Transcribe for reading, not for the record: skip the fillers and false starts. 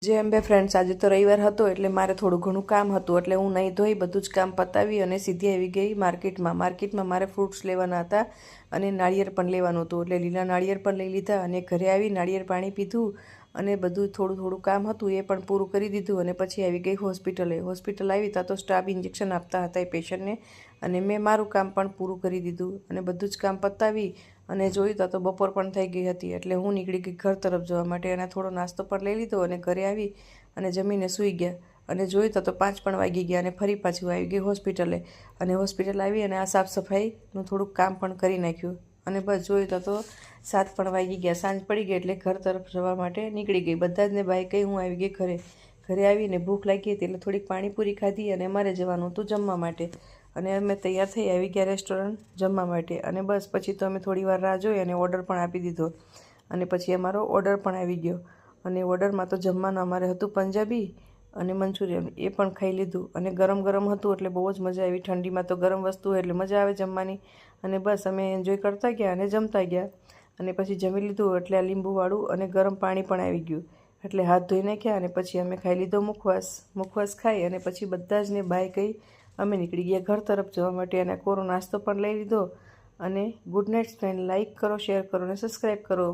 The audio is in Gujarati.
જે એમ બે ફ્રેન્ડ્સ આજે તો રવિવાર હતો એટલે મારે થોડું ઘણું કામ હતું એટલે હું નહીં ધોઈ બધું જ કામ પતાવી અને સીધી આવી ગઈ માર્કેટમાં મારે ફ્રૂટ્સ લેવાના હતા અને નાળિયેર પણ લેવાનું હતું એટલે લીલા નાળિયેર પણ લઈ લીધા અને ઘરે આવી નાળિયેર પાણી પીધું અને બધું થોડું કામ હતું એ પણ પૂરું કરી દીધું અને પછી આવી ગઈ હોસ્પિટલ આવી ત્યાં તો સ્ટાફ ઇન્જેક્શન આપતા હતા એ પેશન્ટને અને મેં મારું કામ પણ પૂરું કરી દીધું અને બધું જ કામ પતાવી અને જોયું તો બપોર પણ થઈ ગઈ હતી એટલે હું નીકળી ગઈ ઘર તરફ જવા માટે અને થોડો નાસ્તો પણ લઈ લીધો અને ઘરે આવી અને જમીને સૂઈ ગયા અને જોયું તો 5 પણ વાગી ગયા અને ફરી પાછું આવી ગઈ હોસ્પિટલે અને હોસ્પિટલ આવી અને આ સાફ સફાઈનું થોડુંક કામ પણ કરી નાખ્યું અને બસ જોયું તો 7 પણ વાગી ગયા સાંજ પડી ગઈ એટલે ઘર તરફ જવા માટે નીકળી ગઈ બધા જ ને બાય કહી હું આવી ગઈ ઘરે આવીને ભૂખ લાગી હતી એટલે થોડીક પાણીપુરી ખાધી અને અમારે જવાનું હતું જમવા માટે અને અમે તૈયાર થઈ આવી ગયા રેસ્ટોરન્ટ જમવા માટે અને બસ પછી તો અમે થોડી વાર રાહ જોઈ અને ઓર્ડર પણ આપી દીધો અને પછી અમારો ઓર્ડર પણ આવી ગયો અને ઓર્ડરમાં તો જમવાનું અમારે હતું પંજાબી અને મંચુરિયન એ પણ ખાઈ લીધું અને ગરમ હતું એટલે બહુ જ મજા આવી ઠંડીમાં તો ગરમ વસ્તુ હોય એટલે મજા આવે જમવાની અને બસ અમે એન્જોય કરતા ગયા અને જમતા ગયા અને પછી જમી લીધું એટલે આ લીંબુવાળું અને ગરમ પાણી પણ આવી ગયું એટલે હાથ ધોઈ નાખ્યા અને પછી અમે ખાઈ લીધો મુખવાસ ખાઈ અને પછી બધા જ ને બાય કહી અમે નીકળી ગયા ઘર તરફ જવા માટે અને કોરો નાસ્તો પણ લઈ લીધો અને ગુડ નાઇટ ફ્રેન્ડ લાઈક કરો શેર કરો અને સબસ્ક્રાઈબ કરો।